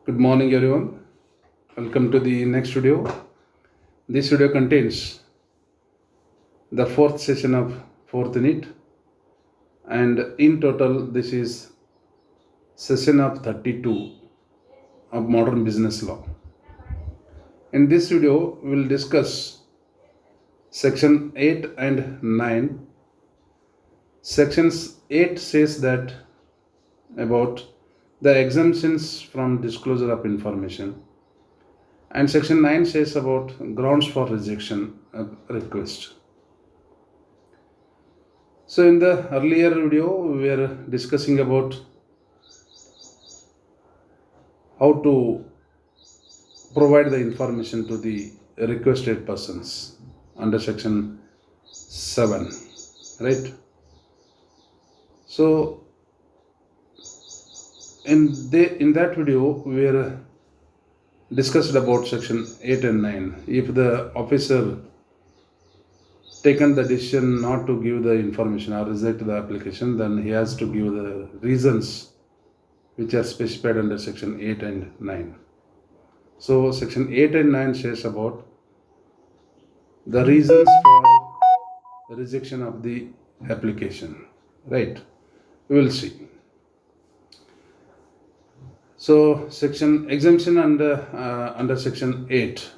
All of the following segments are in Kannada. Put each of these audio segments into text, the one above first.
Good morning, everyone. Welcome to the next video. This video contains the fourth session of fourth unit, and in total, this is session of 32 of modern business law. In this video, we will discuss section 8 and 9. Sections 8 says that about the exemptions from disclosure of information, and section 9 says about grounds for rejection of request. So in the earlier video, we were discussing about how to provide the information to the requested persons under section 7, right? So in that video, we were discussed about section 8 and 9. If the officer taken the decision not to give the information or reject the application, then he has to give the reasons which are specified under section 8 and 9. So section 8 and 9 says about the reasons for rejection of the application, right? We will see. So section exemption under section 8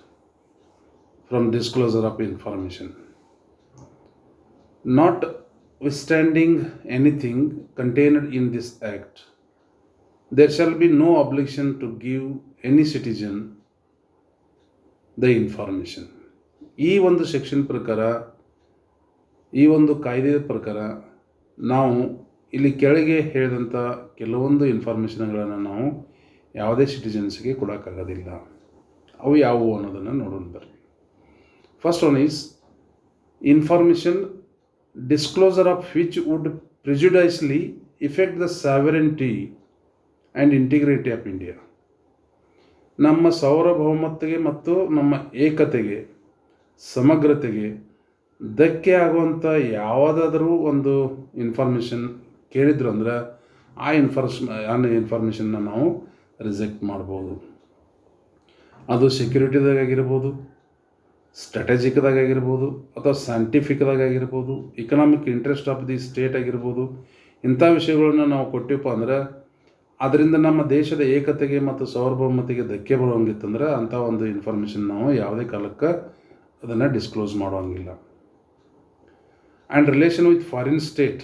from disclosure of information. Notwithstanding anything contained in this act, there shall be no obligation to give any citizen the information. ಈ ಒಂದು ಸೆಕ್ಷನ್ ಪ್ರಕಾರ, ಈ ಒಂದು ಕಾಯ್ದೆಯ ಪ್ರಕಾರ ನಾವು ಇಲ್ಲಿ ಕೆಳಗೆ ಹೇಳಿದಂಥ ಕೆಲವೊಂದು ಇನ್ಫಾರ್ಮೇಷನ್ಗಳನ್ನು ನಾವು ಯಾವುದೇ ಸಿಟಿಜನ್ಸ್ಗೆ ಕೊಡೋಕ್ಕಾಗೋದಿಲ್ಲ. ಅವು ಯಾವುವು ಅನ್ನೋದನ್ನು ನೋಡೋಣ ಬರ್ರಿ. First one is information disclosure of which would prejudicially affect the sovereignty and integrity of India. ನಮ್ಮ ಸಾರ್ವಭೌಮತ್ವಕ್ಕೆ ಮತ್ತು ನಮ್ಮ ಏಕತೆಗೆ, ಸಮಗ್ರತೆಗೆ ಧಕ್ಕೆ ಆಗುವಂಥ ಯಾವುದಾದ್ರೂ ಒಂದು ಇನ್ಫಾರ್ಮೇಷನ್ ಕೇಳಿದ್ರು ಅಂದ್ರೆ ಆ ಇನ್ಫಾರ್ಮೇಷನ್ನ ನಾವು ರಿಜೆಕ್ಟ್ ಮಾಡ್ಬೋದು. ಅದು ಸೆಕ್ಯೂರಿಟಿದಾಗಿರ್ಬೋದು, ಸ್ಟ್ರಾಟಜಿಕ್ದಾಗಿರ್ಬೋದು, ಅಥವಾ ಸೈಂಟಿಫಿಕ್ದಾಗಿರ್ಬೋದು, economic interest of the state ಆಗಿರ್ಬೋದು. ಇಂಥ ವಿಷಯಗಳನ್ನು ನಾವು ಕೊಟ್ಟಿವಪ್ಪ ಅಂದ್ರೆ ಅದರಿಂದ ನಮ್ಮ ದೇಶದ ಏಕತೆಗೆ ಮತ್ತು ಸಾರ್ವಭೌಮತೆಗೆ ಧಕ್ಕೆ ಬರೋಂಗಿತ್ತಂದ್ರೆ ಅಂಥ ಒಂದು ಇನ್ಫಾರ್ಮೇಷನ್ ನಾವು ಯಾವುದೇ ಕಾಲಕ್ಕೆ ಅದನ್ನು ಡಿಸ್ಕ್ಲೋಸ್ ಮಾಡೋಂಗಿಲ್ಲ. And relation with foreign state,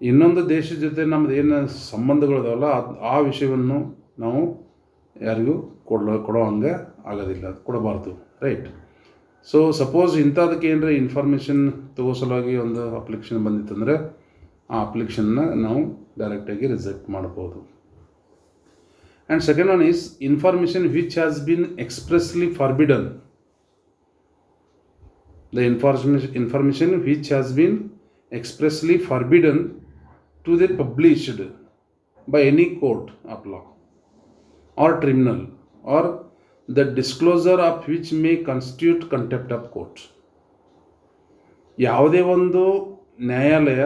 ಇನ್ನೊಂದು ದೇಶದ ಜೊತೆ ನಮ್ಮದು ಏನು ಸಂಬಂಧಗಳಿದಾವಲ್ಲ ಆ ವಿಷಯವನ್ನು ನಾವು ಯಾರಿಗೂ ಕೊಡೋ ಹಂಗೆ ಆಗೋದಿಲ್ಲ, ಕೊಡಬಾರ್ದು, ರೈಟ್? ಸೊ ಸಪೋಸ್ ಇಂಥದಕ್ಕೆ ಏನರ ಇನ್ಫಾರ್ಮೇಷನ್ ತಗೋಸಲಾಗಿ ಒಂದು ಅಪ್ಲಿಕೇಶನ್ ಬಂದಿತ್ತಂದರೆ ಆ ಅಪ್ಲಿಕೇಶನ್ನ ನಾವು ಡೈರೆಕ್ಟಾಗಿ ರಿಜೆಕ್ಟ್ ಮಾಡ್ಬೋದು. And second one is information which has been expressly forbidden. The information which has been expressly forbidden to be published by any court of law or tribunal, or the disclosure of which may constitute contempt of court. ಯಾವುದೇ ಒಂದು ನ್ಯಾಯಾಲಯ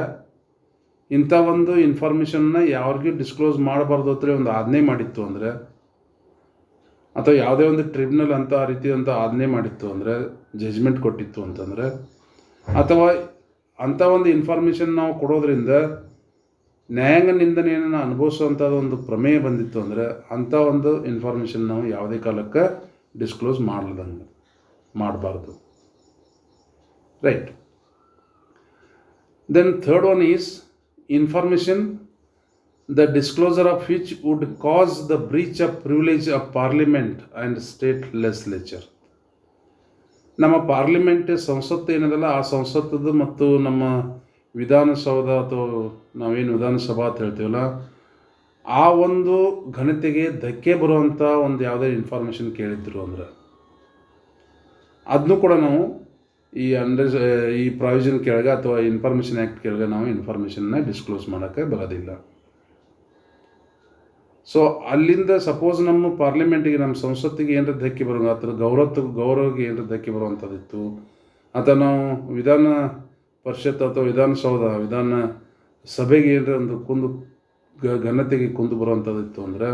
ಇಂಥ ಒಂದು ಇನ್ಫಾರ್ಮೇಷನ್ನ ಯಾರಿಗೂ ಡಿಸ್ಕ್ಲೋಸ್ ಮಾಡಬಾರ್ದು ಅಂತ ಒಂದು ಆಜ್ಞೆ ಮಾಡಿತ್ತು ಅಂದರೆ, ಅಥವಾ ಯಾವುದೇ ಒಂದು ಟ್ರಿಬ್ಯುನಲ್ ಅಂತ ಆ ರೀತಿಯಂಥ ಆಜ್ಞೆ ಮಾಡಿತ್ತು ಅಂದರೆ, ಜಜ್ಮೆಂಟ್ ಕೊಟ್ಟಿತ್ತು ಅಂತಂದರೆ, ಅಥವಾ ಅಂಥ ಒಂದು ಇನ್ಫಾರ್ಮೇಷನ್ ನಾವು ಕೊಡೋದ್ರಿಂದ ನ್ಯಾಯಾಂಗ ನಿಂದನೆಯನ್ನು ಅನುಭವಿಸುವಂಥದ್ದು ಒಂದು ಪ್ರಮೇಯ ಬಂದಿತ್ತು ಅಂದರೆ ಅಂಥ ಒಂದು ಇನ್ಫಾರ್ಮೇಷನ್ ನಾವು ಯಾವುದೇ ಕಾಲಕ್ಕೆ ಡಿಸ್ಕ್ಲೋಸ್ ಮಾಡಬಾರ್ದು, right? Then third one is information the disclosure of which would cause the breach of privilege of parliament and state legislature. ನಮ್ಮ ಪಾರ್ಲಿಮೆಂಟ್ ಸಂಸತ್ತು ಏನದಲ್ಲ, ಆ ಸಂಸತ್ತದು ಮತ್ತು ನಮ್ಮ ವಿಧಾನಸೌಧ ಅಥವಾ ನಾವೇನು ವಿಧಾನಸಭಾ ಅಂತ ಹೇಳ್ತೀವಲ್ಲ ಆ ಒಂದು ಘನತೆಗೆ ಧಕ್ಕೆ ಬರುವಂಥ ಒಂದು ಯಾವುದೇ ಇನ್ಫಾರ್ಮೇಷನ್ ಕೇಳಿದ್ರು ಅಂದ್ರೆ ಅದನ್ನು ಕೂಡ ನಾವು ಈ ಪ್ರಾವಿಷನ್ ಕೆಳಗೆ ಅಥವಾ ಇನ್ಫಾರ್ಮೇಷನ್ ಆ್ಯಕ್ಟ್ ಕೆಳಗೆ ನಾವು ಇನ್ಫಾರ್ಮೇಷನ್ನ ಡಿಸ್ಕ್ಲೋಸ್ ಮಾಡೋಕ್ಕೆ ಬರೋದಿಲ್ಲ. ಸೊ ಅಲ್ಲಿಂದ ಸಪೋಸ್ ನಮ್ಮ ಪಾರ್ಲಿಮೆಂಟಿಗೆ, ನಮ್ಮ ಸಂಸತ್ತಿಗೆ ಏನರ ಧಕ್ಕೆ ಬರೋ, ಅಥವಾ ಗೌರವಕ್ಕೆ ಏನರ ಧಕ್ಕೆ ಬರುವಂಥದ್ದಿತ್ತು, ಅಥವಾ ನಾವು ವಿಧಾನ ಪರಿಷತ್ ಅಥವಾ ವಿಧಾನ ಸಭೆಗೆ ಏನರ ಒಂದು ಘನತೆಗೆ ಕುಂದು ಬರುವಂಥದ್ದಿತ್ತು ಅಂದರೆ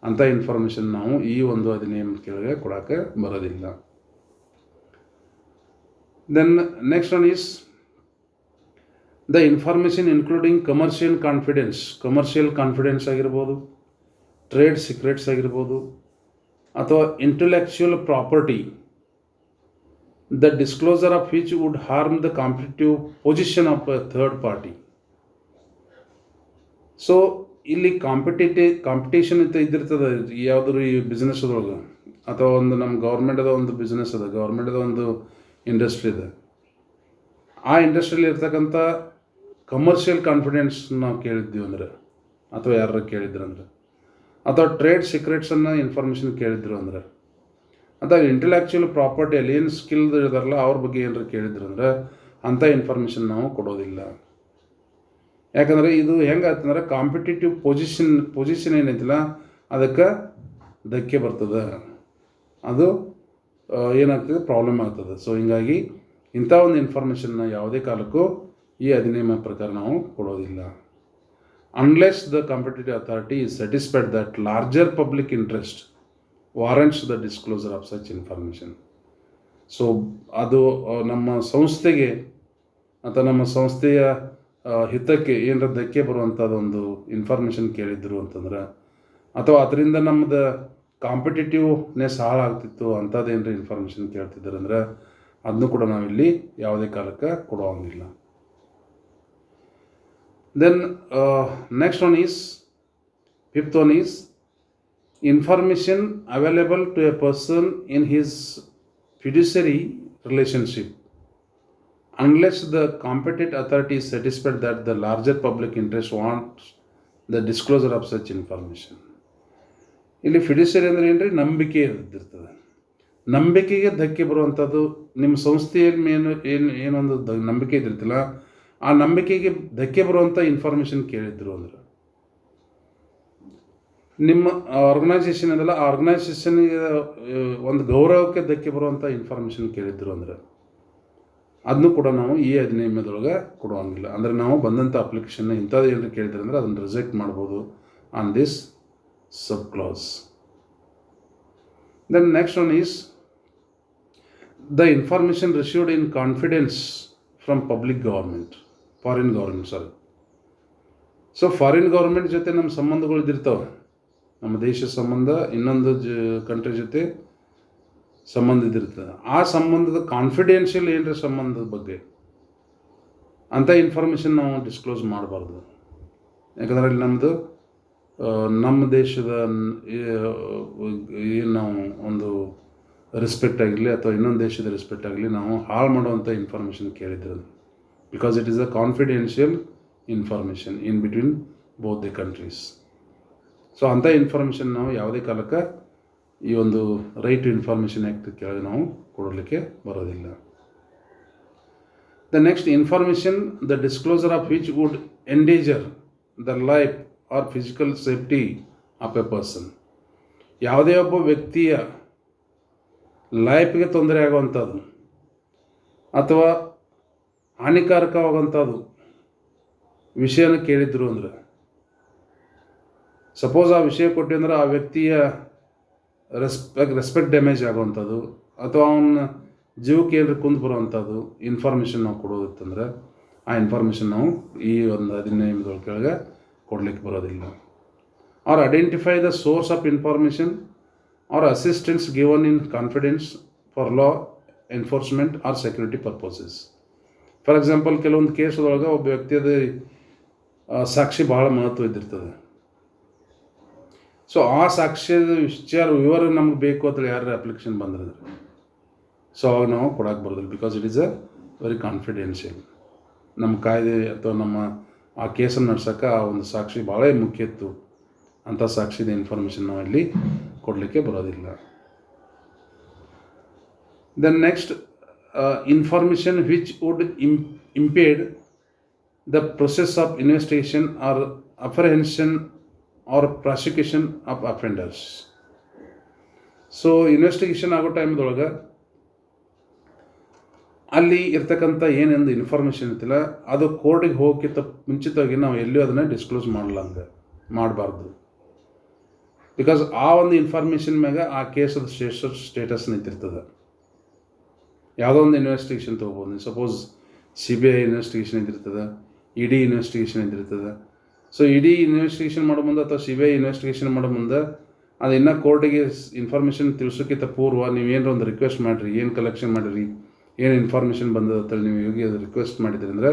ಅಂಥ ಇನ್ಫಾರ್ಮೇಷನ್ ನಾವು ಈ ಒಂದು ಅಧಿನಿಯಮದ ಕೆಳಗೆ ಕೊಡೋಕ್ಕೆ ಬರೋದಿಲ್ಲ. Then next one is the information including commercial confidence ಆಗಿರ್ಬೋದು, ಟ್ರೇಡ್ ಸೀಕ್ರೆಟ್ಸ್ ಆಗಿರ್ಬೋದು, ಅಥವಾ intellectual property, the disclosure of which would harm the competitive position of a third party. So ಇಲ್ಲಿ ಕಾಂಪಿಟೇಷನ್ ಇದ್ದಿರ್ತದೆ ಯಾವುದ್ರ ಈ ಬಿಸ್ನೆಸ್ ಅದ್ರೊಳಗೆ, ಅಥವಾ ಒಂದು ನಮ್ಮ ಗೌರ್ಮೆಂಟದ ಒಂದು ಬಿಸ್ನೆಸ್ ಅದ, ಗೌರ್ಮೆಂಟದ ಒಂದು ಇಂಡಸ್ಟ್ರಿ ಇದೆ. ಆ ಇಂಡಸ್ಟ್ರಿಯಲ್ಲಿ ಇರ್ತಕ್ಕಂಥ ಕಮರ್ಷಿಯಲ್ ಕಾನ್ಫಿಡೆನ್ಸ್ ನಾವು ಕೇಳಿದ್ದೀವಿ ಅಂದರೆ, ಅಥವಾ ಯಾರು ಕೇಳಿದ್ರು ಅಂದರೆ, ಅಥವಾ ಟ್ರೇಡ್ ಸೀಕ್ರೆಟ್ಸನ್ನು ಇನ್ಫಾರ್ಮೇಷನ್ ಕೇಳಿದ್ರು ಅಂದರೆ, ಅಥವಾ ಇಂಟೆಲೆಕ್ಚುಯಲ್ ಪ್ರಾಪರ್ಟಿಯಲ್ಲಿ ಏನು ಸ್ಕಿಲ್ ಇದಾರಲ್ಲ ಅವ್ರ ಬಗ್ಗೆ ಏನಾರು ಕೇಳಿದ್ರು ಅಂದರೆ ಅಂಥ ಇನ್ಫಾರ್ಮೇಷನ್ ನಾವು ಕೊಡೋದಿಲ್ಲ. ಯಾಕಂದರೆ ಇದು ಹೆಂಗಾಗ್ತಂದ್ರೆ ಕಾಂಪಿಟೇಟಿವ್ ಪೊಸಿಷನ್ ಏನೈತಿಲ್ಲ ಅದಕ್ಕೆ ಧಕ್ಕೆ ಬರ್ತದೆ, ಅದು ಏನಾಗ್ತದೆ ಪ್ರಾಬ್ಲಮ್ ಆಗ್ತದೆ. ಸೊ ಹಿಂಗಾಗಿ ಇಂಥ ಒಂದು ಇನ್ಫಾರ್ಮೇಷನ್ನ ಯಾವುದೇ ಕಾಲಕ್ಕೂ ಈ ಅಧಿನಿಯಮ ಪ್ರಕಾರ ನಾವು ಕೊಡೋದಿಲ್ಲ. Unless the competitive authority is satisfied that larger public interest warrants the disclosure of such information. So ಅದು ನಮ್ಮ ಸಂಸ್ಥೆಗೆ ಅಥವಾ ನಮ್ಮ ಸಂಸ್ಥೆಯ ಹಿತಕ್ಕೆ ಏನರ ಧಕ್ಕೆ ಬರುವಂಥದ್ದೊಂದು ಇನ್ಫಾರ್ಮೇಷನ್ ಕೇಳಿದ್ರು ಅಂತಂದ್ರೆ, ಅಥವಾ ಅದರಿಂದ ನಮ್ಮದು ಕಾಂಪಿಟೇಟಿವ್ನೆಸ್ ಹಾಳಾಗ್ತಿತ್ತು ಅಂಥದ್ದೇನರ ಇನ್ಫಾರ್ಮೇಷನ್ ಕೇಳ್ತಿದ್ದಾರೆ ಅಂದರೆ ಅದನ್ನು ಕೂಡ ನಾವಿಲ್ಲಿ ಯಾವುದೇ ಕಾಲಕ್ಕೆ ಕೊಡೋಂಗಿಲ್ಲ. Then next one is, fifth one is information available to a person in his fiduciary relationship unless the competent authority is satisfied that the larger public interest wants the disclosure of such information. ಇಲ್ಲಿ ಫಿಡ್ಯುಸರಿ ಅಂದರೆ ಏನು ರೀ, ನಂಬಿಕೆ ಇರ್ತದೆ. ನಂಬಿಕೆಗೆ ಧಕ್ಕೆ ಬರುವಂಥದ್ದು ನಿಮ್ಮ ಸಂಸ್ಥೆಯಲ್ಲಿ ಏನೊಂದು ನಂಬಿಕೆ ಇದ್ದಿರ್ತಿಲ್ಲ, ಆ ನಂಬಿಕೆಗೆ ಧಕ್ಕೆ ಬರುವಂಥ ಇನ್ಫಾರ್ಮೇಷನ್ ಕೇಳಿದ್ರು ಅಂದ್ರೆ, ನಿಮ್ಮ ಆರ್ಗನೈಸೇಷನ್ ಅದಲ್ಲ ಆ ಆರ್ಗನೈಸೇಷನ್ಗೆ ಒಂದು ಗೌರವಕ್ಕೆ ಧಕ್ಕೆ ಬರುವಂಥ ಇನ್ಫಾರ್ಮೇಷನ್ ಕೇಳಿದ್ರು ಅಂದರೆ ಅದನ್ನು ಕೂಡ ನಾವು ಈ ಅಧಿನಿಯಮದೊಳಗೆ ಕೊಡುವಂಗಿಲ್ಲ. ಅಂದರೆ ನಾವು ಬಂದಂಥ ಅಪ್ಲಿಕೇಶನ್ನ ಇಂಥದ್ದು ಏನಾರು ಕೇಳಿದ್ರೆ ಅಂದರೆ ಅದನ್ನು ರಿಜೆಕ್ಟ್ ಮಾಡ್ಬೋದು on this sub clause. Then next one is the information received in confidence from public government, foreign government sorry. So foreign government ಜೊತೆ ನಮ್ಮ ಸಂಬಂಧಗಳು ಇದ್ದಿರ್ತಾವೆ, ನಮ್ಮ ದೇಶದ ಸಂಬಂಧ ಇನ್ನೊಂದು ಕಂಟ್ರಿ ಜೊತೆ ಸಂಬಂಧ ಇದ್ದಿರ್ತದೆ. ಆ ಸಂಬಂಧದ ಕಾನ್ಫಿಡೆನ್ಷಿಯಲ್ ಏನರ ಸಂಬಂಧದ ಬಗ್ಗೆ ಅಂಥ ಇನ್ಫಾರ್ಮೇಷನ್ ನಾವು ಡಿಸ್ಕ್ಲೋಸ್ ಮಾಡಬಾರ್ದು. ಯಾಕಂದರೆ ಅಲ್ಲಿ ನಮ್ಮ ದೇಶದ ಏನು ನಾವು ಒಂದು ರೆಸ್ಪೆಕ್ಟ್ ಆಗಿರಲಿ ಅಥವಾ ಇನ್ನೊಂದು ದೇಶದ ರೆಸ್ಪೆಕ್ಟ್ ಆಗಲಿ ನಾವು ಹಾಳು ಮಾಡುವಂಥ ಇನ್ಫಾರ್ಮೇಷನ್ ಕೇಳಿದ್ರು, because it is a confidential information in between both the countries. So ಅಂಥ ಇನ್ಫಾರ್ಮೇಷನ್ ನಾವು ಯಾವುದೇ ಕಾಲಕ್ಕೆ ಈ ಒಂದು ರೈಟ್ ಟು ಇನ್ಫಾರ್ಮೇಷನ್ ಆ್ಯಕ್ಟ್ ಕೆಳಗೆ ನಾವು ಕೊಡಲಿಕ್ಕೆ ಬರೋದಿಲ್ಲ. The next information the disclosure of which would endanger the life or physical safety of a person. ಯಾವುದೇ ಒಬ್ಬ ವ್ಯಕ್ತಿಯ ಲೈಫ್ಗೆ ತೊಂದರೆ ಆಗುವಂಥದ್ದು ಅಥವಾ ಹಾನಿಕಾರಕವಾಗುವಂಥದ್ದು ವಿಷಯನ ಕೇಳಿದ್ರು ಅಂದರೆ, ಸಪೋಸ್ ಆ ವಿಷಯ ಕೊಟ್ಟಿದ್ರೆ ಆ ವ್ಯಕ್ತಿಯ ರೆಸ್ಪೆಕ್ಟ್ ಡ್ಯಾಮೇಜ್ ಆಗುವಂಥದ್ದು ಅಥವಾ ಅವನ ಜೀವಕ್ಕೆ ಏನಾರು ಕುಂದು ಬರುವಂಥದ್ದು ಇನ್ಫಾರ್ಮೇಷನ್ ನಾವು ಕೊಡೋದಿತ್ತಂದ್ರೆ ಆ ಇನ್ಫಾರ್ಮೇಷನ್ ನಾವು ಈ ಒಂದು ಅಧಿನಿಯಮದ ಕೆಳಗೆ ಕೊಡಲಿಕ್ಕೆ ಬರೋದಿಲ್ಲ. Or identify the source of information or assistance given in confidence for law enforcement or security purposes. For example ಕೆಲವೊಂದು ಕೇಸದೊಳಗೆ ಒಬ್ಬ ವ್ಯಕ್ತಿಯದ ಸಾಕ್ಷಿ ಭಾಳ ಮಹತ್ವ ಇದ್ದಿರ್ತದೆ. ಸೊ ಆ ಸಾಕ್ಷ್ಯದ ವಿವರ ನಮ್ಗೆ ಬೇಕು ಅಂತ ಯಾರು ಅಪ್ಲಿಕೇಶನ್ ಬಂದಿದ್ರೆ ಸೊ ಅವಾಗ ನಾವು ಕೊಡೋಕೆ ಬರೋದಿಲ್ಲ, because it is a very confidential. ನಮ್ಮ ಕಾಯ್ದೆ ಅಥವಾ ನಮ್ಮ ಆ ಕೇಸನ್ನು ನಡ್ಸೋಕೆ ಆ ಒಂದು ಸಾಕ್ಷಿ ಭಾಳ ಮುಖ್ಯ ಇತ್ತು, ಅಂಥ ಸಾಕ್ಷಿದ ಇನ್ಫಾರ್ಮೇಷನ್ ನಾವು ಇಲ್ಲಿ ಕೊಡಲಿಕ್ಕೆ ಬರೋದಿಲ್ಲ. Then next information which would impede the process of investigation or apprehension or prosecution of offenders. So investigation ಆಗೋ ಟೈಮ್ದೊಳಗೆ ಅಲ್ಲಿ ಇರ್ತಕ್ಕಂಥ ಏನೆಂದು ಇನ್ಫಾರ್ಮೇಷನ್ ಇರ್ತಿಲ್ಲ ಅದು ಕೋರ್ಟಿಗೆ ಹೋಗೋಕ್ಕಿಂತ ಮುಂಚಿತವಾಗಿ ನಾವು ಎಲ್ಲಿಯೂ ಅದನ್ನು ಡಿಸ್ಕ್ಲೋಸ್ ಮಾಡಬಾರ್ದು. ಬಿಕಾಸ್ ಆ ಒಂದು ಇನ್ಫಾರ್ಮೇಷನ್ ಮ್ಯಾಗ ಆ ಕೇಸದ ಸ್ಟೇಟಸ್ ನಿಂತಿರ್ತದೆ. ಯಾವುದೋ ಒಂದು ಇನ್ವೆಸ್ಟಿಗೇಷನ್ ತೊಗೋಬೋದು. ಸಪೋಸ್ CBI ಇನ್ವೆಸ್ಟಿಗೇಷನ್ ಇದ್ದಿರ್ತದೆ, ED ಇನ್ವೆಸ್ಟಿಗೇಷನ್ ಇದ್ದಿರ್ತದೆ. ಸೊ ED ಇನ್ವೆಸ್ಟಿಗೇಷನ್ ಮಾಡೋ ಮುಂದೆ ಅಥವಾ CBI ಇನ್ವೆಸ್ಟಿಗೇಷನ್ ಮಾಡೋ ಮುಂದೆ ಅದು ಇನ್ನೂ ಕೋರ್ಟಿಗೆ ಇನ್ಫಾರ್ಮೇಷನ್ ತಿಳಿಸೋಕ್ಕಿಂತ ಪೂರ್ವ ನೀವೇನಾರ ಒಂದು ರಿಕ್ವೆಸ್ಟ್ ಮಾಡಿರಿ, ಏನು ಕಲೆಕ್ಷನ್ ಮಾಡಿರಿ, ಏನು ಇನ್ಫಾರ್ಮೇಷನ್ ಬಂದದ ಅಂತೇಳಿ ನೀವು ಹೋಗಿ ಅದು ರಿಕ್ವೆಸ್ಟ್ ಮಾಡಿದ್ರಿ ಅಂದರೆ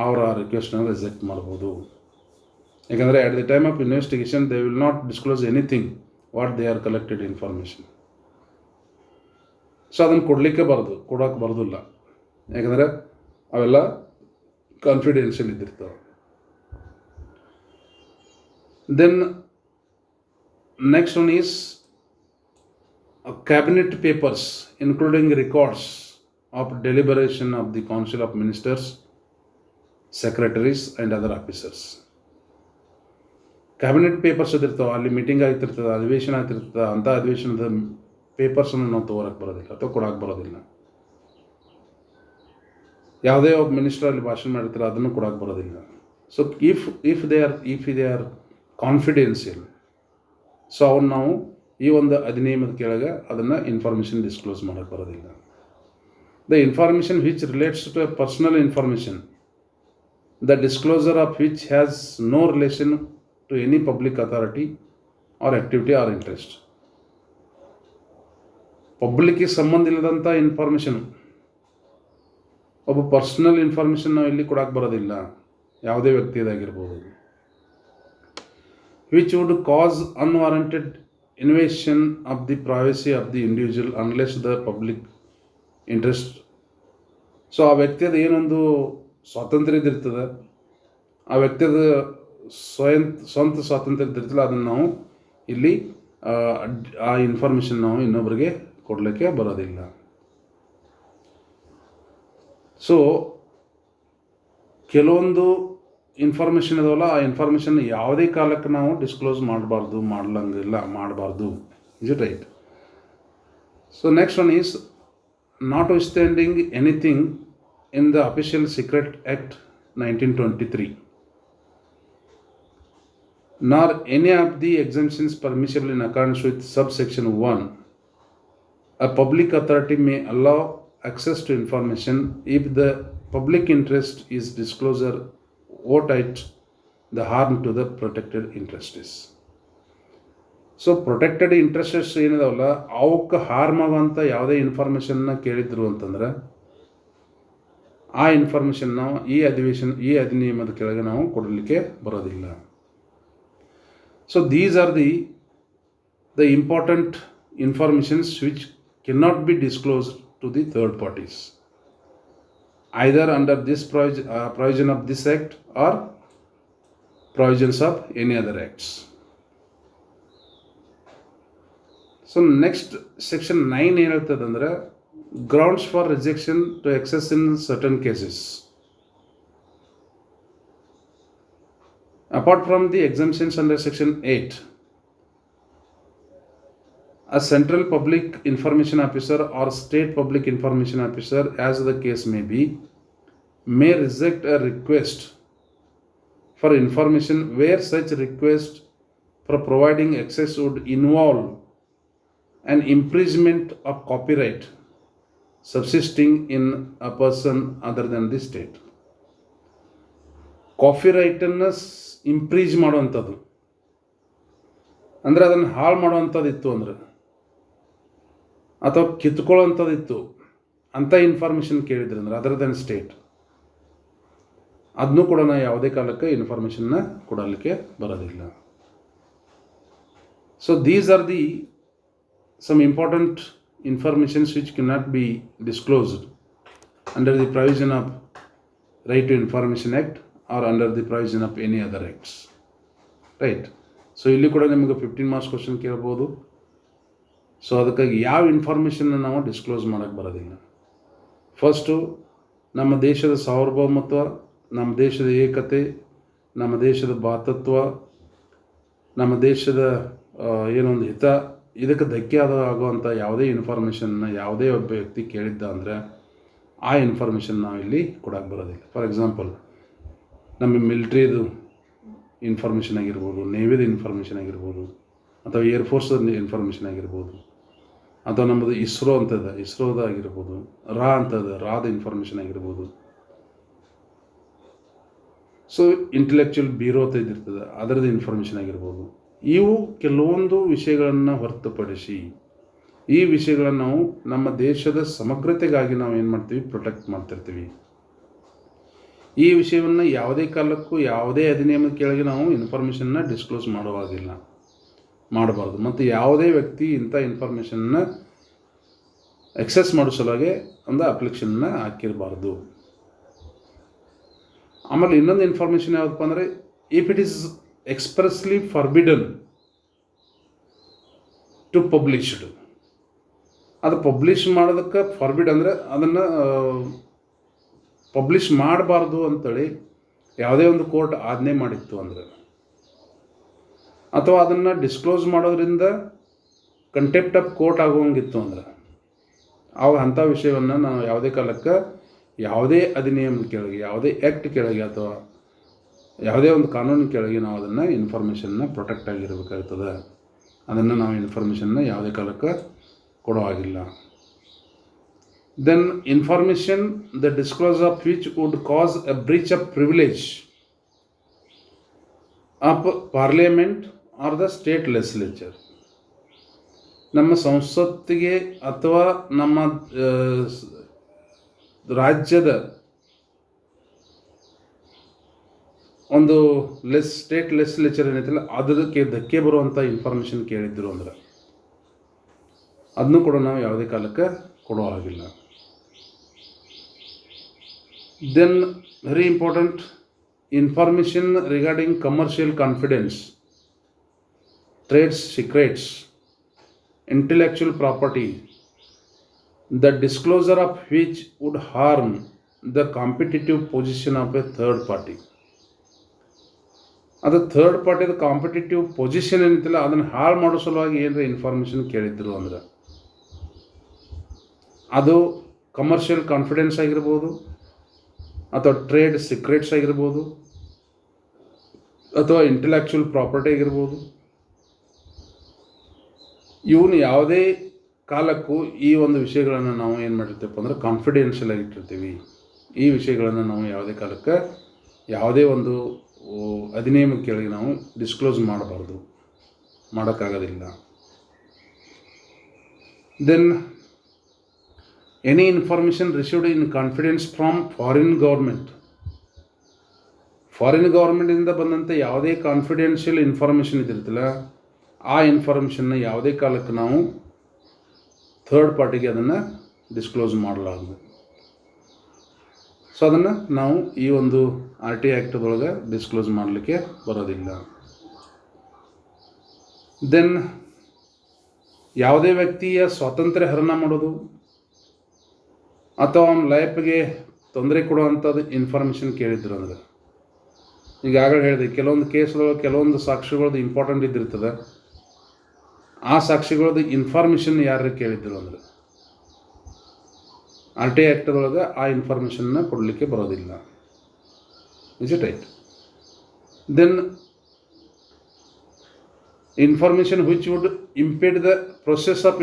ಅವರು ಆ ರಿಕ್ವೆಸ್ಟನ್ನು ರಿಜೆಕ್ಟ್ ಮಾಡ್ಬೋದು. ಯಾಕಂದರೆ at the time of investigation they will not disclose anything what they are collected information. So ಅದನ್ನು ಕೊಡೋಕ್ಕೆ ಬರೋದಿಲ್ಲ. ಯಾಕಂದರೆ ಅವೆಲ್ಲ ಕಾನ್ಫಿಡೆನ್ಷಿಯಲ್ ಇದ್ದಿರ್ತವೆ. Then next one is cabinet papers including records of deliberation of the Council of Ministers, Secretaries and other officers. Cabinet papers ಇದಿರ್ತಾವೆ, ಅಲ್ಲಿ ಮೀಟಿಂಗ್ ಆಗ್ತಿರ್ತದೆ, ಅಧಿವೇಶನ ಆಗ್ತಿರ್ತದೆ. ಅಂಥ ಅಧಿವೇಶನದ ಪೇಪರ್ಸನ್ನು ನಾವು ತೊಗೊಳಕ್ಕೆ ಬರೋದಿಲ್ಲ ಅಥವಾ ಕೊಡೋಕ್ಕೆ ಬರೋದಿಲ್ಲ. ಯಾವುದೇ ಒಬ್ಬ ಮಿನಿಸ್ಟರ್ ಅಲ್ಲಿ ಭಾಷಣ ಮಾಡಿರ್ತಾರೆ, ಅದನ್ನು ಕೊಡೋಕ್ಕೆ ಬರೋದಿಲ್ಲ. So if they are confidential, so ಅವನ್ನ ನಾವು ಈ ಒಂದು ಅಧಿನಿಯಮದ ಕೆಳಗೆ ಅದನ್ನು ಇನ್ಫಾರ್ಮೇಷನ್ ಡಿಸ್ಕ್ಲೋಸ್ ಮಾಡೋಕ್ಕೆ ಬರೋದಿಲ್ಲ. The information which relates to a personal information, the disclosure of which has no relation to any public authority or activity or interest. ಪಬ್ಲಿಕ್ಕಿಗೆ ಸಂಬಂಧ ಇಲ್ಲದಂಥ ಇನ್ಫಾರ್ಮೇಷನ್, ಒಬ್ಬ ಪರ್ಸನಲ್ ಇನ್ಫಾರ್ಮೇಷನ್ ನಾವು ಇಲ್ಲಿ ಕೊಡೋಕ್ಕೆ ಬರೋದಿಲ್ಲ, ಯಾವುದೇ ವ್ಯಕ್ತಿಯದಾಗಿರ್ಬೋದು. Which would cause unwarranted invasion of the privacy of the individual unless the public interest. So ಆ ವ್ಯಕ್ತಿಯದ ಏನೊಂದು ಸ್ವಾತಂತ್ರ್ಯ ಇದಿರ್ತದೆ, ಆ ವ್ಯಕ್ತಿಯದ ಸ್ವಂತ ಸ್ವಾತಂತ್ರ್ಯ ಇದ್ದಿರ್ತಲ್ಲ, ಅದನ್ನು ನಾವು ಇಲ್ಲಿ ಆ ಇನ್ಫಾರ್ಮೇಷನ್ ನಾವು ಇನ್ನೊಬ್ಬರಿಗೆ ಕೊಡಲಿಕ್ಕೆ ಬರೋದಿಲ್ಲ. ಸೊ ಕೆಲವೊಂದು ಇನ್ಫಾರ್ಮೇಷನ್ ಇದಾವಲ್ಲ, ಆ ಇನ್ಫಾರ್ಮೇಷನ್ ಯಾವುದೇ ಕಾಲಕ್ಕೆ ನಾವು ಡಿಸ್ಕ್ಲೋಸ್ ಮಾಡಬಾರ್ದು. Is it right? So next one is notwithstanding anything in the official secret act 1923 nor any of the exemptions permissible in accordance with subsection 1, a public authority may allow access to information if the public interest is disclosure outright the harm to the protected interests. So protected interests ಏನಿದಾವಲ್ಲ, ಅವಕ್ಕೆ ಹಾರ್ಮ್ ಆಗುವಂಥ ಯಾವುದೇ ಇನ್ಫಾರ್ಮೇಷನ್ನ ಕೇಳಿದ್ರು ಅಂತಂದ್ರೆ ಆ ಇನ್ಫಾರ್ಮೇಷನ್ ನಾವು ಈ ಅಧಿನಿಯಮದ ಕೆಳಗೆ ನಾವು ಕೊಡಲಿಕ್ಕೆ ಬರೋದಿಲ್ಲ. So these are the important informations which cannot be disclosed to the third parties either under this provision of this act or provisions of any other acts. So next section 9 ಏನು ಹೇಳ್ತದೆ ಅಂದರೆ grounds for rejection to access in certain cases. Apart from the exemptions under section 8, a central public information officer or state public information officer, as the case may be, may reject a request for information where such request for providing access would involve an infringement of copyright subsisting in a person other than the state. ಕಾಪಿರೈಟನ್ನು ಇಂಪ್ರೀಜ್ ಮಾಡುವಂಥದ್ದು ಅಂದರೆ ಅದನ್ನು ಹಾಳು ಮಾಡುವಂಥದ್ದು ಇತ್ತು ಅಂದರೆ, ಅಥವಾ ಕಿತ್ಕೊಳ್ಳೋವಂಥದ್ದಿತ್ತು ಅಂಥ ಇನ್ಫಾರ್ಮೇಷನ್ ಕೇಳಿದ್ರೆ ಅಂದರೆ ಅದರ್ ದೆನ್ ಸ್ಟೇಟ್, ಅದನ್ನೂ ಕೂಡ ನಾವು ಯಾವುದೇ ಕಾಲಕ್ಕೆ ಇನ್ಫಾರ್ಮೇಷನ್ನ ಕೊಡಲಿಕ್ಕೆ ಬರೋದಿಲ್ಲ. So these are the some important informations which cannot be disclosed under the provision of right to information act or under the provision of any other acts. Right? So ಇಲ್ಲಿ ಕೂಡ ನಿಮಗೆ 15 ಮಾರ್ಕ್ಸ್ ಕ್ವಶನ್ ಕೇಳ್ಬೋದು. ಸೊ ಅದಕ್ಕಾಗಿ ಯಾವ ಇನ್ಫಾರ್ಮೇಷನ್ನ ನಾವು ಡಿಸ್ಕ್ಲೋಸ್ ಮಾಡೋಕ್ಕೆ ಬರೋದಿಲ್ಲ. ಫಸ್ಟು ನಮ್ಮ ದೇಶದ ಸಾರ್ವಭೌಮತ್ವ, ನಮ್ಮ ದೇಶದ ಏಕತೆ, ನಮ್ಮ ದೇಶದ ಭಾತತ್ವ, ನಮ್ಮ ದೇಶದ ಏನೊಂದು ಹಿತ, ಇದಕ್ಕೆ ಧಕ್ಕೆ ಆಗುವಂಥ ಯಾವುದೇ ಇನ್ಫಾರ್ಮೇಷನ್ನ ಯಾವುದೇ ಒಬ್ಬ ವ್ಯಕ್ತಿ ಕೇಳಿದ್ದ ಅಂದರೆ ಆ ಇನ್ಫಾರ್ಮೇಷನ್ ನಾವು ಇಲ್ಲಿ ಕೊಡೋಕ್ಕೆ ಬರೋದಿಲ್ಲ. ಫಾರ್ ಎಕ್ಸಾಂಪಲ್, ನಮ್ಮ ಮಿಲ್ಟ್ರಿದು ಇನ್ಫಾರ್ಮೇಷನ್ ಆಗಿರ್ಬೋದು, ನೇವಿದು ಇನ್ಫಾರ್ಮೇಷನ್ ಆಗಿರ್ಬೋದು, ಅಥವಾ ಏರ್ಫೋರ್ಸ್ ಇನ್ಫಾರ್ಮೇಷನ್ ಆಗಿರ್ಬೋದು, ಅಥವಾ ನಮ್ಮದು ಇಸ್ರೋ ಅಂತದ ಇಸ್ರೋದ ಆಗಿರ್ಬೋದು, ಅಂತದ ರಾದ ಇನ್ಫಾರ್ಮೇಷನ್ ಆಗಿರ್ಬೋದು. ಸೊ ಇಂಟೆಲೆಕ್ಚುಯಲ್ ಬ್ಯೂರೋ ಅಂತ ಇದಿರ್ತದೆ, ಅದರದ್ದು ಇನ್ಫಾರ್ಮೇಷನ್ ಆಗಿರ್ಬೋದು. ಇವು ಕೆಲವೊಂದು ವಿಷಯಗಳನ್ನು ಹೊರತುಪಡಿಸಿ ಈ ವಿಷಯಗಳನ್ನು ನಾವು ನಮ್ಮ ದೇಶದ ಸಮಗ್ರತೆಗಾಗಿ ನಾವು ಏನು ಮಾಡ್ತೀವಿ, ಪ್ರೊಟೆಕ್ಟ್ ಮಾಡ್ತಿರ್ತೀವಿ. ಈ ವಿಷಯವನ್ನು ಯಾವುದೇ ಕಾಲಕ್ಕೂ ಯಾವುದೇ ಅಧಿನಿಯಮದ ಕೆಳಗೆ ನಾವು ಇನ್ಫಾರ್ಮೇಷನ್ನ ಡಿಸ್ಕ್ಲೋಸ್ ಮಾಡಬಾರ್ದು. ಮತ್ತು ಯಾವುದೇ ವ್ಯಕ್ತಿ ಇಂಥ ಇನ್ಫಾರ್ಮೇಷನ್ನ ಎಕ್ಸೆಸ್ ಮಾಡೋ ಸಲುವಾಗಿ ಒಂದು ಅಪ್ಲಿಕೇಶನ್ನ ಹಾಕಿರಬಾರ್ದು. ಆಮೇಲೆ ಇನ್ನೊಂದು ಇನ್ಫಾರ್ಮೇಷನ್ ಯಾವುದಪ್ಪ ಅಂದರೆ, if it is expressly forbidden to published, ಅದು ಪಬ್ಲಿಷ್ ಮಾಡೋದಕ್ಕೆ ಫರ್ಬಿಡ್ ಅಂದರೆ ಅದನ್ನು ಪಬ್ಲಿಷ್ ಮಾಡಬಾರ್ದು ಅಂತೇಳಿ ಯಾವುದೇ ಒಂದು ಕೋರ್ಟ್ ಆಜ್ಞೆ ಮಾಡಿತ್ತು ಅಂದರೆ, ಅಥವಾ ಅದನ್ನು ಡಿಸ್ಕ್ಲೋಸ್ ಮಾಡೋದ್ರಿಂದ ಕಂಟೆಂಪ್ಟ್ ಆಫ್ ಕೋರ್ಟ್ ಆಗುವಂಗಿತ್ತು ಅಂದ್ರೆ, ಅಂಥ ವಿಷಯವನ್ನು ನಾವು ಯಾವುದೇ ಕಾಲಕ್ಕೆ ಯಾವುದೇ ಅಧಿನಿಯಮದ ಕೆಳಗೆ, ಯಾವುದೇ ಆ್ಯಕ್ಟ್ ಕೆಳಗೆ, ಅಥವಾ ಯಾವುದೇ ಒಂದು ಕಾನೂನಿನ ಕೆಳಗೆ ನಾವು ಅದನ್ನು ಇನ್ಫಾರ್ಮೇಷನ್ನ ಪ್ರೊಟೆಕ್ಟ್ ಆಗಿರಬೇಕಾಗ್ತದೆ. ಅದನ್ನು ನಾವು ಇನ್ಫಾರ್ಮೇಷನ್ನ ಯಾವುದೇ ಕಾಲಕ್ಕೆ ಕೊಡೋ ಹಾಗಿಲ್ಲ. Then information the disclose of which would cause a breach of privilege of parliament or the state legislature. ನಮ್ಮ ಸಂಸತ್ತಿಗೆ ಅಥವಾ ನಮ್ಮ ರಾಜ್ಯದ ಒಂದು ಸ್ಟೇಟ್ ಲೆಜಿಸ್ಲೇಚರ್ ಏನೈತಿಲ್ಲ ಅದಕ್ಕೆ ಧಕ್ಕೆ ಬರುವಂಥ ಇನ್ಫಾರ್ಮೇಷನ್ ಕೇಳಿದ್ರು ಅಂದ್ರೆ ಅದನ್ನು ಕೂಡ ನಾವು ಯಾವುದೇ ಕಾಲಕ್ಕೆ ಕೊಡೋ ಹಾಗಿಲ್ಲ. Then very important, information regarding commercial confidence, trade secrets, intellectual property, the disclosure of which would harm the competitive position of a third party. ಅದು ಥರ್ಡ್ ಪಾರ್ಟಿದ ಕಾಂಪಿಟೇಟಿವ್ ಪೊಸಿಷನ್ ಏನಿತ್ತಲ್ಲ ಅದನ್ನು ಹಾಳು ಮಾಡೋ ಸಲುವಾಗಿ ಏನರ ಇನ್ಫಾರ್ಮೇಷನ್ ಕೇಳಿದ್ರು ಅಂದ್ರೆ ಅದು ಕಮರ್ಷಿಯಲ್ ಕಾನ್ಫಿಡೆನ್ಸ್ ಆಗಿರ್ಬೋದು, ಅಥವಾ ಟ್ರೇಡ್ ಸೀಕ್ರೆಟ್ಸ್ ಆಗಿರ್ಬೋದು, ಅಥವಾ ಇಂಟೆಲೆಕ್ಚುಯಲ್ ಪ್ರಾಪರ್ಟಿ ಆಗಿರ್ಬೋದು. ಇವನು ಯಾವುದೇ ಕಾಲಕ್ಕೂ ಈ ಒಂದು ವಿಷಯಗಳನ್ನು ನಾವು ಏನು ಮಾಡಿರ್ತೀವಪ್ಪ ಅಂದರೆ ಕಾನ್ಫಿಡೆನ್ಷಿಯಲ್ ಆಗಿಟ್ಟಿರ್ತೀವಿ. ಈ ವಿಷಯಗಳನ್ನು ನಾವು ಯಾವುದೇ ಕಾಲಕ್ಕೆ ಯಾವುದೇ ಒಂದು ಅಧಿನಿಯಮದ ಕೆಳಗೆ ನಾವು ಡಿಸ್ಕ್ಲೋಸ್ ಮಾಡಬಾರ್ದು, ಮಾಡೋಕ್ಕಾಗೋದಿಲ್ಲ. Then any information received in confidence from foreign ಗೌರ್ಮೆಂಟಿಂದ ಬಂದಂಥ ಯಾವುದೇ ಕಾನ್ಫಿಡೆನ್ಷಿಯಲ್ ಇನ್ಫಾರ್ಮೇಷನ್ ಇದಿರ್ತಲ್ಲ ಆ ಇನ್ಫಾರ್ಮೇಷನ್ನ ಯಾವುದೇ ಕಾಲಕ್ಕೆ ನಾವು ಥರ್ಡ್ ಪಾರ್ಟಿಗೆ ಅದನ್ನು ಡಿಸ್ಕ್ಲೋಸ್ ಮಾಡಲಾರ್ದು. ಸೊ ಅದನ್ನು ನಾವು ಈ ಒಂದು RTI ಆ್ಯಕ್ಟದೊಳಗೆ ಡಿಸ್ಕ್ಲೋಸ್ ಮಾಡಲಿಕ್ಕೆ ಬರೋದಿಲ್ಲ. ದೆನ್ ಯಾವುದೇ ವ್ಯಕ್ತಿಯ ಸ್ವಾತಂತ್ರ್ಯ ಹರಣ ಮಾಡೋದು ಅಥವಾ ಅವನ ಲೈಫ್ಗೆ ತೊಂದರೆ ಕೊಡುವಂಥದ್ದು ಇನ್ಫಾರ್ಮೇಷನ್ ಕೇಳಿದ್ರು ಅಂದ್ರೆ, ಈಗಾಗಲೇ ಹೇಳಿದೆ ಕೆಲವೊಂದು ಕೇಸ್ಗಳು ಕೆಲವೊಂದು ಸಾಕ್ಷಿಗಳದ್ದು ಇಂಪಾರ್ಟೆಂಟ್ ಇದ್ದಿರ್ತದೆ. ಆ ಸಾಕ್ಷಿಗಳದ್ದು ಇನ್ಫಾರ್ಮೇಷನ್ ಯಾರು ಕೇಳಿದ್ರು ಅಂದರೆ RTI ಆ್ಯಕ್ಟದೊಳಗೆ ಆ ಇನ್ಫಾರ್ಮೇಷನ್ನ ಕೊಡಲಿಕ್ಕೆ ಬರೋದಿಲ್ಲ. Is it right? Then information which would impede the process of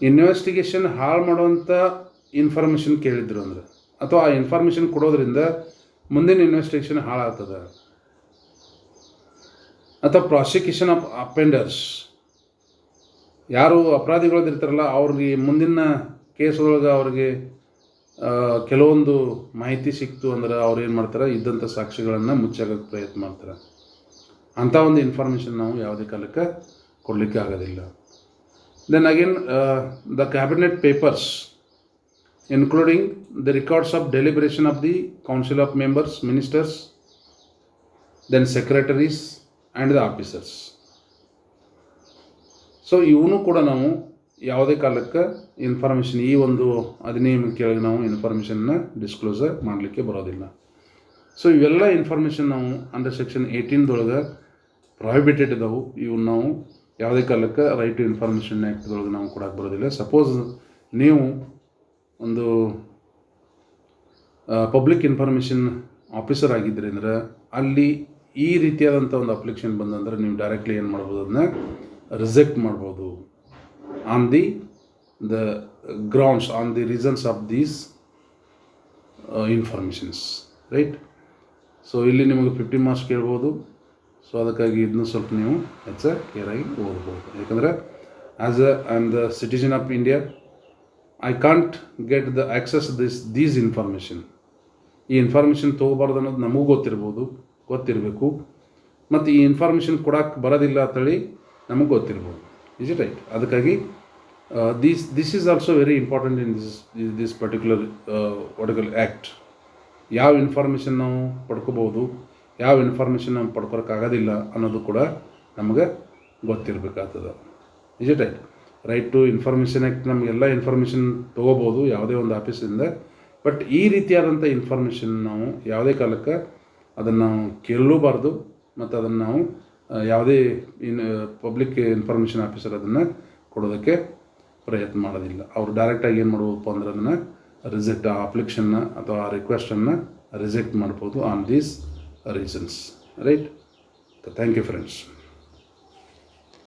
investigation ಹಾಳು ಮಾಡುವಂಥ ಇನ್ಫಾರ್ಮೇಷನ್ ಕೇಳಿದ್ರು ಅಂದರೆ, ಅಥವಾ ಆ ಇನ್ಫಾರ್ಮೇಷನ್ ಕೊಡೋದ್ರಿಂದ ಮುಂದಿನ ಇನ್ವೆಸ್ಟಿಗೇಷನ್ ಹಾಳಾಗ್ತದೆ. ಅಥವಾ ಪ್ರಾಸಿಕ್ಯೂಷನ್ ಆಫ್ ಅಫೆಂಡರ್ಸ್, ಯಾರು ಅಪರಾಧಿಗಳದಿರ್ತಾರಲ್ಲ ಅವ್ರಿಗೆ ಮುಂದಿನ ಕೇಸ್ಗಳೊಳಗೆ ಅವ್ರಿಗೆ ಕೆಲವೊಂದು ಮಾಹಿತಿ ಸಿಕ್ತು ಅಂದ್ರೆ ಅವ್ರು ಏನು ಮಾಡ್ತಾರೆ, ಇದ್ದಂಥ ಸಾಕ್ಷಿಗಳನ್ನು ಮುಚ್ಚಾಕೋಕ್ಕೆ ಪ್ರಯತ್ನ ಮಾಡ್ತಾರೆ. ಅಂಥ ಒಂದು ಇನ್ಫಾರ್ಮೇಷನ್ ನಾವು ಯಾವುದೇ ಕಾಲಕ್ಕೆ ಕೊಡಲಿಕ್ಕೆ ಆಗೋದಿಲ್ಲ. Then again the cabinet papers including the records of deliberation of the council of members, ministers, then secretaries and the officers. So ಇವನು ಕೂಡ ನಾವು ಯಾವುದೇ ಕಾಲಕ್ಕೆ ಇನ್ಫಾರ್ಮೇಷನ್ ಈ ಒಂದು ಅಧಿನಿಯಮ ಕೆಳಗೆ ನಾವು ಇನ್ಫಾರ್ಮೇಷನ್ನ ಡಿಸ್ಕ್ಲೋಸರ್ ಮಾಡಲಿಕ್ಕೆ ಬರೋದಿಲ್ಲ. ಸೊ ಇವೆಲ್ಲ ಇನ್ಫಾರ್ಮೇಷನ್ ನಾವು ಅಂಡರ್ ಸೆಕ್ಷನ್ 18 ಪ್ರೊಹಿಬಿಟೆಡ್ ಇದಾವೆ. ಇವನ್ನ ನಾವು ಯಾವುದೇ ಕಾಲಕ್ಕೆ ರೈಟ್ ಟು ಇನ್ಫಾರ್ಮೇಷನ್ ಆ್ಯಕ್ಟ್ದೊಳಗೆ ನಾವು ಕೊಡೋಕ್ಕೆ ಬರೋದಿಲ್ಲ. ಸಪೋಸ್ ನೀವು ಒಂದು ಪಬ್ಲಿಕ್ ಇನ್ಫಾರ್ಮೇಷನ್ ಆಫೀಸರ್ ಆಗಿದ್ದರೆ ಅಂದರೆ ಅಲ್ಲಿ ಈ ರೀತಿಯಾದಂಥ ಒಂದು ಅಪ್ಲಿಕೇಶನ್ ಬಂದಂದ್ರೆ ನೀವು ಡೈರೆಕ್ಟ್ಲಿ ಏನು ಮಾಡ್ಬೋದು, ಅದನ್ನ ರಿಜೆಕ್ಟ್ ಮಾಡ್ಬೋದು on the grounds, on the reasons of these informations, right. So ಇಲ್ಲಿ ನಿಮಗೆ 50 ಮಾರ್ಕ್ಸ್ ಕೇಳ್ಬೋದು. ಸೊ ಅದಕ್ಕಾಗಿ ಇದನ್ನು ಸ್ವಲ್ಪ ನೀವು ಕೇರಾಗಿ ಓದ್ಬೋದು. ಯಾಕಂದರೆ as I am the citizen of India, I can't get the access these information. ಈ ಇನ್ಫಾರ್ಮೇಷನ್ ತೊಗೋಬಾರ್ದು ಅನ್ನೋದು ನಮಗೂ ಗೊತ್ತಿರಬೇಕು, ಮತ್ತು ಈ ಇನ್ಫಾರ್ಮೇಷನ್ ಕೊಡೋಕ್ಕೆ ಬರೋದಿಲ್ಲ ಅಂತೇಳಿ ನಮಗೆ ಗೊತ್ತಿರ್ಬೋದು. Is it right? ಅದಕ್ಕಾಗಿ this is also very important in this particular act. ಯಾವ ಇನ್ಫಾರ್ಮೇಷನ್ ನಾವು ಪಡ್ಕೋಬೋದು, ಯಾವ ಇನ್ಫಾರ್ಮೇಷನ್ ನಾವು ಪಡ್ಕೊಳಕ್ಕಾಗೋದಿಲ್ಲ ಅನ್ನೋದು ಕೂಡ ನಮಗೆ ಗೊತ್ತಿರಬೇಕಾಗ್ತದೆ. Is it right? Right to information act ನಮಗೆಲ್ಲ ಇನ್ಫಾರ್ಮೇಷನ್ ತೊಗೋಬೋದು ಯಾವುದೇ ಒಂದು ಆಫೀಸಿಂದ. ಬಟ್ ಈ ರೀತಿಯಾದಂಥ ಇನ್ಫಾರ್ಮೇಷನ್ ನಾವು ಯಾವುದೇ ಕಾಲಕ್ಕೆ ಅದನ್ನು ನಾವು ಕೇಳಲೂಬಾರ್ದು, ಮತ್ತು ಅದನ್ನು ನಾವು ಯಾವುದೇ ಪಬ್ಲಿಕ್ ಇನ್ಫಾರ್ಮೇಷನ್ ಆಫೀಸರ್ ಅದನ್ನು ಕೊಡೋದಕ್ಕೆ ಪ್ರಯತ್ನ ಮಾಡೋದಿಲ್ಲ. ಅವರು ಡೈರೆಕ್ಟಾಗಿ ಏನು ಮಾಡ್ಬೋದಪ್ಪ ಅಂದ್ರೆ ಅದನ್ನು ರಿಜೆಕ್ಟ್, ಆ ಅಪ್ಲಿಕೇಶನ್ನ ಅಥವಾ ಆ ರಿಕ್ವೆಸ್ಟನ್ನು ರಿಜೆಕ್ಟ್ ಮಾಡ್ಬೋದು on these reasons, right. Thank you friends.